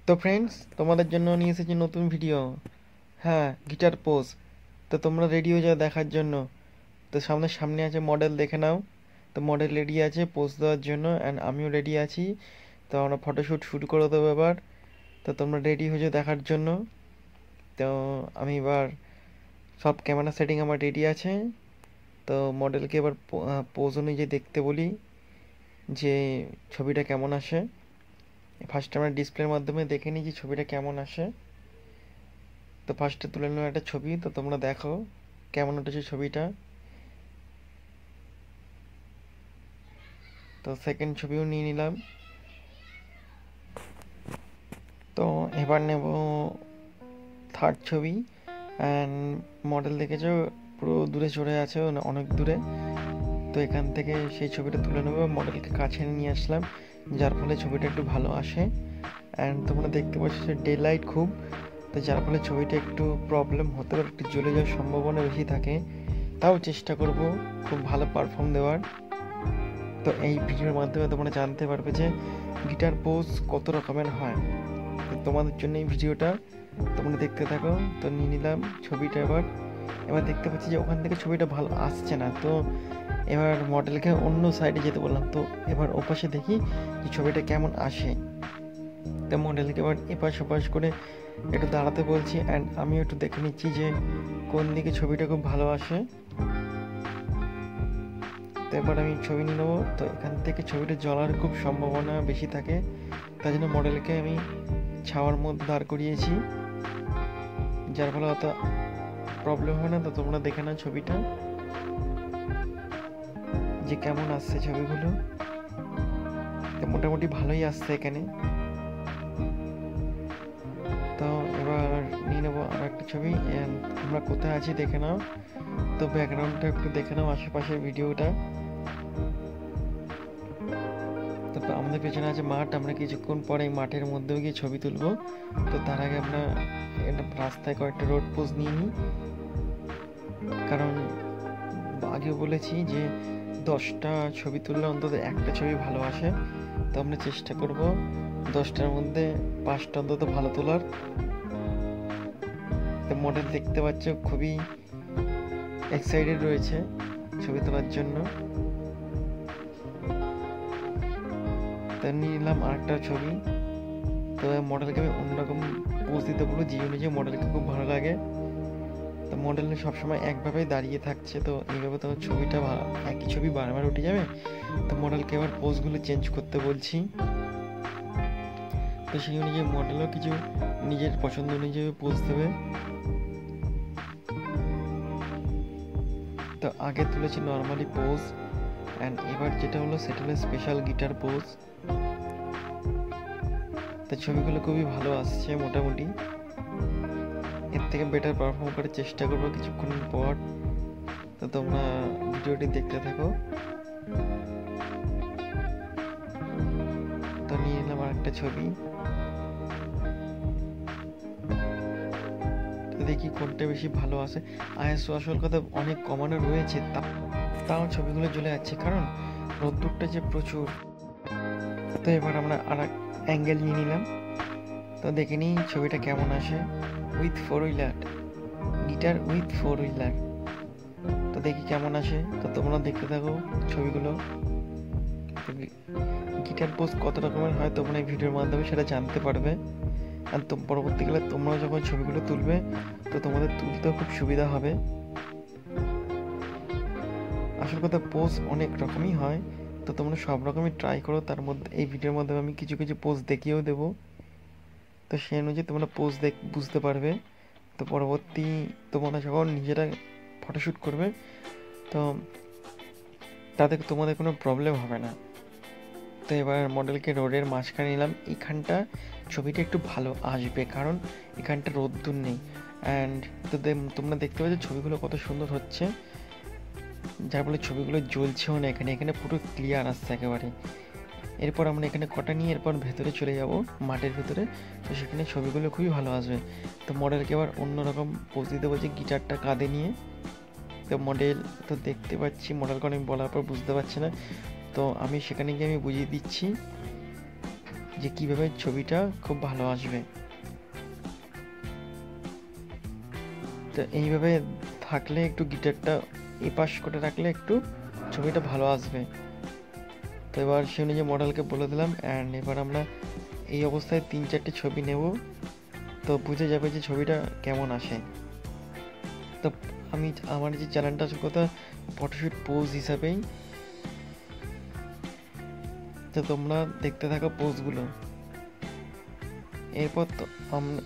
তো ফ্রেন্ডস, তোমাদের জন্য নিয়ে এসেছি নতুন ভিডিও। হ্যাঁ, গিটার পোজ। তো তোমরা রেডি হয়ে যাও দেখার জন্য। তো সামনে সামনে আছে মডেল, দেখে নাও। তো মডেল রেডি আছে পোজ দেওয়ার জন্য, অ্যান্ড আমিও রেডি আছি। তো আমরা ফটোশ্যুট শুরু করে দেবো এবার। তো তোমরা রেডি হয়ে যাও দেখার জন্য। তো আমি এবার সব ক্যামেরা সেটিং আমার রেডি আছে। তো মডেলকে এবার পোজ অনুযায়ী দেখতে বলি যে ছবিটা কেমন আসে। ফার্স্ট আমরা ডিসপ্লের মাধ্যমে দেখে নিই যে ছবিটা কেমন আসে। তো ফার্স্টে তুলে নেওয়া একটা ছবি, তো তোমরা দেখো কেমন উঠেছে ছবিটা। তো সেকেন্ড ছবিও নিয়ে নিলাম। তো এবার নেব থার্ড ছবি। অ্যান্ড মডেল দেখেছো পুরো দূরে চড়ে আছে, অনেক দূরে। তো এখান থেকে সেই ছবিটা তুলে নেবো, মডেলকে কাছে নিয়ে আসলাম, যার ফলে ছবিটা একটু ভালো আসে। অ্যান্ড তোমরা দেখতে পাচ্ছ যে ডে লাইট খুব, তো যার ফলে ছবিটা একটু প্রবলেম হতে পারে, একটু জ্বলে যাওয়ার সম্ভাবনা বেশি থাকে। তাও চেষ্টা করব খুব ভালো পারফর্ম দেওয়ার। তো এই ভিডিওর মাধ্যমে তোমরা জানতে পারবে যে গিটার পোজ কত রকমের হয়। তো তোমাদের জন্য এই ভিডিওটা, তোমরা দেখতে থাকো। তো নিয়ে নিলাম ছবিটা। এবার এবার দেখতে পাচ্ছি যে ওখান থেকে ছবিটা ভালো আসছে না। তো এবার মডেলকে অন্য সাইডে যেতে বললাম। তো এবার ওপাশে দেখি যে ছবিটা কেমন আসে। তো মডেলকে এবার এপাশ ওপাশ করে একটু দাঁড়াতে বলছি, অ্যান্ড আমিও একটু দেখে নিচ্ছি যে কোন দিকে ছবিটা খুব ভালো আসে। তো এবার আমি ছবি নিয়ে নেবো। তো এখান থেকে ছবিটা জ্বলার খুব সম্ভাবনা বেশি থাকে, তাই জন্য মডেলকে আমি ছাওয়ার মধ্যে দাঁড় করিয়েছি, যার ফলে অত প্রবলেম হয় না। তো তোমরা দেখে নাও ছবিটা যে কেমন আসছে ছবিগুলো। তো মোটামুটি ভালোই আসছে এখানে। তো এবার নিয়ে নেবো আর একটা ছবি। আমরা কোথায় আছি দেখে নাও। তো ব্যাকগ্রাউন্ডটা একটু দেখে নাও, আশেপাশের ভিডিওটা। তারপর আমাদের পেছনে আছে মাঠ, আমরা কিছুক্ষণ পরে মাঠের মধ্যেও গিয়ে ছবি তুলবো। তো তার আগে আমরা একটা রাস্তায় কয়েকটা রোড পোজ নিয়ে নিই, কারণ আগেও বলেছি যে 10টা ছবি তুললে অন্তত একটা ছবি ভালো আসে। তো আমরা চেষ্টা করব 10টার মধ্যে 5টা অন্তত ভালো তোলার। তো মডেল দেখতে পাচ্ছ খুবই এক্সাইটেড রয়েছে ছবি তোলার জন্য। তো নিয়ে নিলাম আরেকটা ছবি। তো মডেলকে আমি অন্যরকম পোজ দিতে বলবো, যে অনুযায়ী মডেলকে খুব ভালো লাগে। তো মডেল সবসময় একভাবেই দাঁড়িয়ে থাকছে, তো এইভাবে তো ছবিটা একই ছবি বারবার উঠে যাবে। তো মডেলকে এবার পোজগুলো চেঞ্জ করতে বলছি। তো সেই অনুযায়ী মডেলও কিছু নিজের পছন্দ অনুযায়ী পোজ দেবে। তো আগে তুলেছি নর্মালি পোজ, অ্যান্ড এবার যেটা হলো সেটা হলো স্পেশাল গিটার পোজ। তো ছবিগুলো খুবই ভালো আসছে মোটামুটি। এর থেকে বেটার পারফর্ম করার চেষ্টা করবো কিছুক্ষণ পর। তো তোমরা ভিডিওটি দেখতে থাকো। তো নিয়ে নিলাম আরেকটা ছবি। তো দেখি কোনটা বেশি ভালো আসে। আইএসও আসল কথা অনেক কমানো রয়েছে, তাও ছবিগুলো জ্বলে যাচ্ছে, কারণ রোদ্দুরটা যে প্রচুর। তো এবার আমরা আর এক অ্যাঙ্গেল নিয়ে নিলাম। তো দেখে নিই ছবিটা কেমন আসে with 4 wheeler, guitar with 4 wheeler. তো দেখি কেমন আসে। তো তোমরা দেখতে থাকো ছবিগুলো। গিটার পোজ কত রকমের হয় তোমরা এই ভিডিওর মাধ্যমে সেটা জানতে পারবে। আর তো পরবর্তীকালে তোমরা যখন ছবিগুলো তুলবে, তো তোমাদের তুলতেও খুব সুবিধা হবে। আসল কথা পোজ অনেক রকমই হয়, তো তোমরা সব রকমই ট্রাই করো। তার মধ্যে এই ভিডিওর মাধ্যমে আমি কিছু কিছু পোজ দেখিয়েও দেবো। তো সেই অনুযায়ী তোমরা পোজ বুঝতে পারবে। তো পরবর্তী তোমরা যখন নিজেরা ফটোশ্যুট করবে, তো তাতে তোমাদের কোনো প্রবলেম হবে না। তো এবার মডেলকে রোডের মাঝখানে নিলাম। এইখানটা ছবিটা একটু ভালো আসবে, কারণ এখানটা রোদ্দুর নেই। অ্যান্ড তো তোমরা দেখতে পাচ্ছ ছবিগুলো কত সুন্দর হচ্ছে, যার ফলে ছবিগুলো জ্বলছেও না। এখানে এখানে পুরো ক্লিয়ার আসছে একেবারে। এরপর আমরা এখানে কটা নিয়ে এরপর ভেতরে চলে যাব, মাঠের ভেতরে। তো সেখানে ছবিগুলো খুবই ভালো আসবে। তো মডেলকে এবার অন্যরকম পোজ দিতে বলছি, গিটারটা কাঁধে নিয়ে। তো মডেল তো দেখতে পাচ্ছি মডেলকে অনেক বলার পর বুঝতে পারছে না। তো আমি সেখানে গিয়ে আমি বুঝিয়ে দিচ্ছি যে কিভাবে ছবিটা খুব ভালো আসবে। তো এইভাবে থাকলে একটু গিটারটা এপাশ করে রাখলে একটু ছবিটা ভালো আসবে। তো এবার সে অনুযায়ী মডেলকে বলে দিলাম, অ্যান্ড এবার আমরা এই অবস্থায় 3-4টে ছবি নেব, তো বুঝে যাবে যে ছবিটা কেমন আসে। তো আমি আমার যে চ্যানেলটা আছে কথা ফটোশ্যুট পোজ হিসাবেই, তো তোমরা দেখতে থাকো পোজগুলো। এরপর তো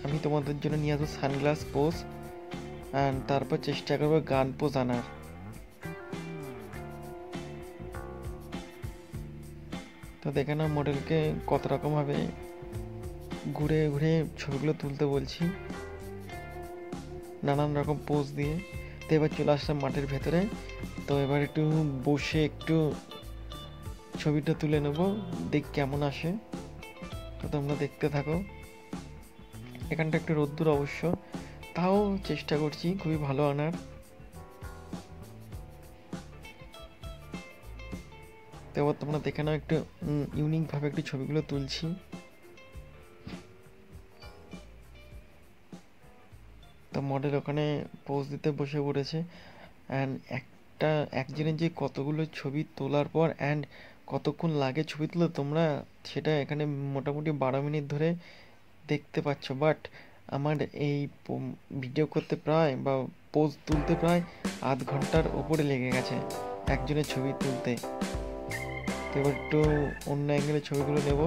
আমি তোমাদের জন্য নিয়ে আসবো সানগ্লাস পোজ, অ্যান্ড তারপর চেষ্টা করবো গান পোজ আনার। তো দেখে নাও মডেলকে কত রকমভাবে ঘুরে ঘুরে ছবিগুলো তুলতে বলছি, নানান রকম পোজ দিয়ে। তো এবার চলে আসলাম মাঠের ভেতরে। তো এবার একটু বসে একটু ছবিটা তুলে নেবো, দেখ কেমন আসে। তো তোমরা দেখতে থাকো। এখানটা একটু রোদ্দুর অবশ্য, তাও চেষ্টা করছি খুবই ভালো আনার। তো এবার তোমরা দেখে নাও একটু ইউনিকভাবে একটু ছবিগুলো তুলছি। তো মডেল ওখানে পোজ দিতে বসে পড়েছে, অ্যান্ড একজনের যে কতগুলো ছবি তোলার পর অ্যান্ড কতক্ষণ লাগে ছবি তুলে তোমরা সেটা এখানে মোটামুটি 12 মিনিট ধরে দেখতে পাচ্ছ। বাট আমার এই ভিডিও করতে প্রায় বা পোজ তুলতে প্রায় আধ ঘন্টার ওপরে লেগে গেছে একজনের ছবি তুলতে। তো এবার একটু অন্য অ্যাঙ্গেলের ছবিগুলো নেব।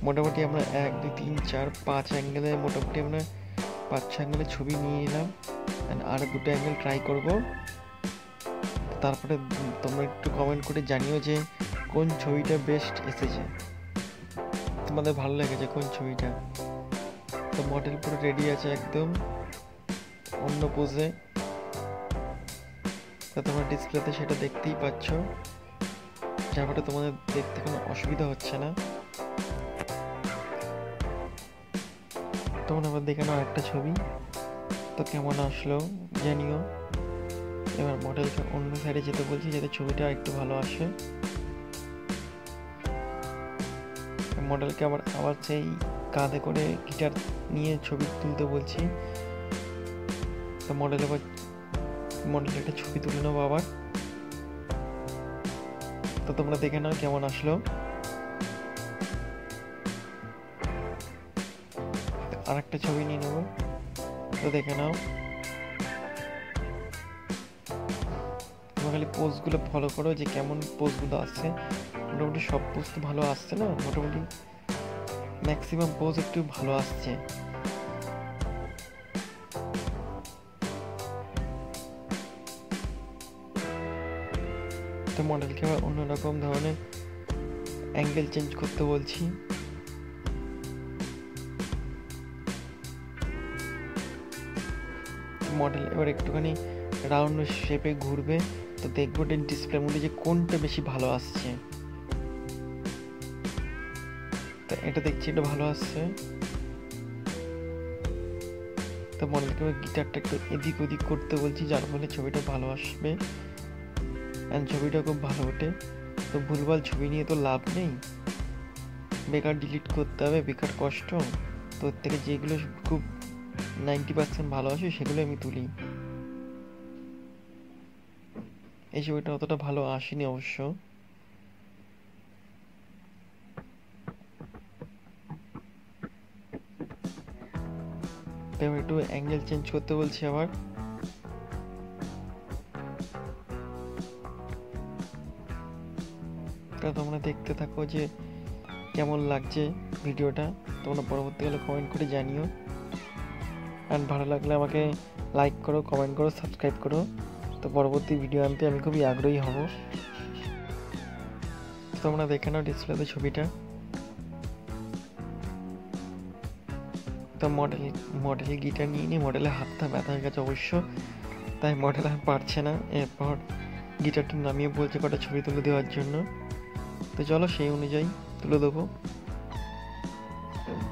মোটামুটি আমরা 1 2 3 4 5 অ্যাঙ্গেলে মোটামুটি আমরা 5-6 অ্যাঙ্গেলের ছবি নিয়ে নিলাম, আর 2টো অ্যাঙ্গেল ট্রাই করব। তারপরে তোমরা একটু কমেন্ট করে জানিও যে কোন ছবিটা বেস্ট এসেছে, তোমাদের ভালো লেগেছে কোন ছবিটা। তো মডেল পুরো রেডি আছে একদম অন্য পোজে। তো তোমরা ডিসপ্লেতে সেটা দেখতেই পাচ্ছ, যার ফলে তোমাদের দেখতে কোনো অসুবিধা হচ্ছে না। তোমরা আবার দেখে নাও একটা ছবি, তো কেমন আসলো জানিও। এবার মডেলকে অন্য সাইডে যেতে বলছি যাতে ছবিটা একটু ভালো আসে। মডেলকে আবার সেই কাঁধে করে গিটার নিয়ে ছবি তুলতে বলছি। তো মডেল একটা ছবি তুলে নেবো আবার। তো তোমরা দেখে নাও কেমন আসলো। আর একটা ছবি নিয়ে নেবো, তো দেখে নাও। তোমরা খালি পোজগুলো ফলো করো যে কেমন পোজগুলো আসছে। মোটামুটি সব পোজ তো ভালো আসছে না, মোটামুটি ম্যাক্সিমাম পোজ একটু ভালো আসছে। তো মডেলকে আবার অন্যরকম ধরনের অ্যাঙ্গেল চেঞ্জ করতে বলছি। মডেল এবার একটুখানি রাউন্ড শেপে ঘুরবে, তো দেখবো ডিসপ্লের মধ্যে যে কোনটা বেশি ভালো আসছে। তো এটা দেখছি এটা ভালো আসছে। তো মডেলকে গিটারটা একটু এদিক ওদিক করতে বলছি, যার ফলে ছবিটা ভালো আসবে অ্যান্ড ছবিটা খুব ভালো ওঠে। তো ভুলভাল ছবি নিয়ে তো লাভ নেই, বেকার ডিলিট করতে হবে, বেকার কষ্ট। তো ওর থেকে যেগুলো খুব 90% ভালো আসে সেগুলো আমি তুলি। এই ছবিটা অতটা ভালো আসেনি অবশ্য। তো একটু অ্যাঙ্গেল চেঞ্জ করতে বলছি আবার। তা তোমরা দেখতে থাকো যে কেমন লাগছে ভিডিওটা, তোমরা পরবর্তীকালে কমেন্ট করে জানিও। অ্যান্ড ভালো লাগলে আমাকে লাইক করো, কমেন্ট করো, সাবস্ক্রাইব করো। তো পরবর্তী ভিডিও আনতে আমি খুবই আগ্রহী হব। তোমরা দেখে নাও ডিসপ্লেতে ছবিটা। তো মডেল গিটার নিয়ে নিয়ে মডেলের হাতটা ব্যথা হয়ে গেছে অবশ্য, তাই মডেল আর পারছে না। এরপর গিটারটা নামিয়ে বলছে কটা ছবি তুলে দেওয়ার জন্য। তো চলো সেই অনুযায়ী তুলে দেবো।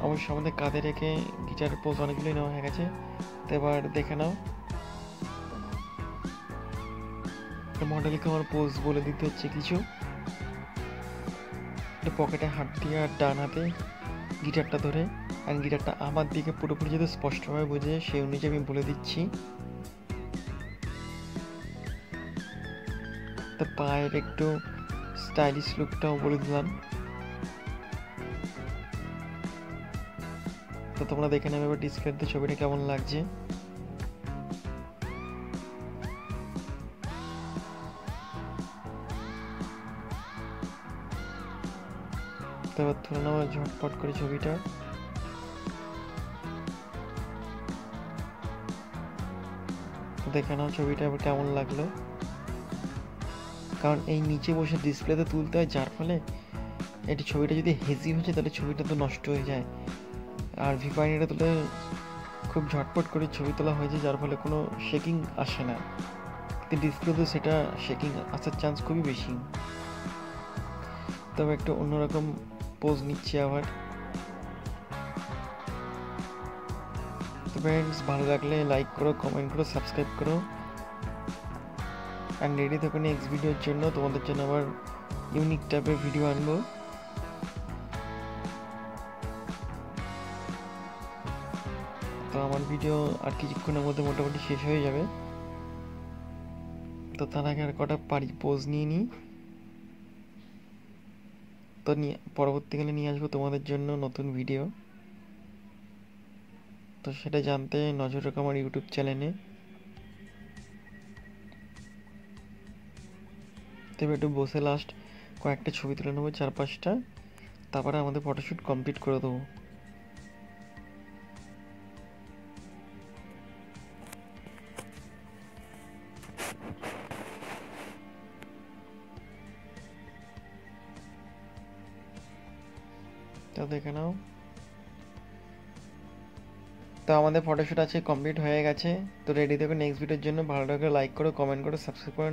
অবশ্য আমাদের কাঁধে রেখে গিটারের পোজ অনেকগুলোই নেওয়া হয়ে গেছে। তো এবার দেখে নাও, তো মডেলকে আমার পোজ বলে দিতে হচ্ছে কিছু। একটা পকেটে হাত দিয়ে আর ডান হাতে গিটারটা ধরে, আর গিটারটা আমার দিকে পুরোপুরি যাতে স্পষ্টভাবে বোঝে সেই অনুযায়ী আমি বলে দিচ্ছি। তো পায়ের একটু স্টাইলিশ লুকটাও বলে দিলাম। তো তোমরা দেখে নেবে এবার ডিসপ্লেতে ছবিটা কেমন লাগছে। তো এবার তুলে নেওয়া ঝটপট করে ছবিটা। দেখে নাও ছবিটা এবার কেমন লাগলো। কারণ এই নিচে বসে ডিসপ্লেতে তুলতে হয়, যার ফলে এটি ছবিটা যদি হেজি হচ্ছে তাহলে ছবিটা তো নষ্ট হয়ে যায়। আর ভিপাইনেটা তুলে খুব ঝটপট করে ছবি তোলা হয়েছে, যার ফলে কোনো শেকিং আসে না। কিন্তু ডিসপ্লেতে সেটা শেকিং আসার চান্স খুবই বেশি। তবে একটা অন্যরকম পোজ নিচ্ছি আবার। তো ফ্রেন্ডস, ভালো লাগলে লাইক করো, কমেন্ট করো, সাবস্ক্রাইব করো। আর রেডি থাকো নেক্সট ভিডিওর জন্য। তোমাদের জন্য আবার ইউনিক টাইপের ভিডিও আনবো। তো আমার ভিডিও আর কিছুক্ষণের মধ্যে মোটামুটি শেষ হয়ে যাবে। তো তার আগে আর কটা পোজ নিয়ে নিই। তো পরবর্তীকালে নিয়ে আসবো তোমাদের জন্য নতুন ভিডিও। তো সেটা জানতে নজর রাখো আমার ইউটিউব চ্যানেলে। তবে একটু বসে লাস্ট কয়েকটা ছবি তুলে নেবো, 4-5টা, তারপরে আমাদের ফটোশ্যুট কমপ্লিট করে দেবো। তো দেখে নাও। তো আমাদের ফটোশ্যুট আছে কমপ্লিট হয়ে গেছে। তো রেডি থেকো নেক্সট ভিডিওর জন্য। ভালো লাগলে লাইক করো, কমেন্ট করো, সাবস্ক্রাইব করো।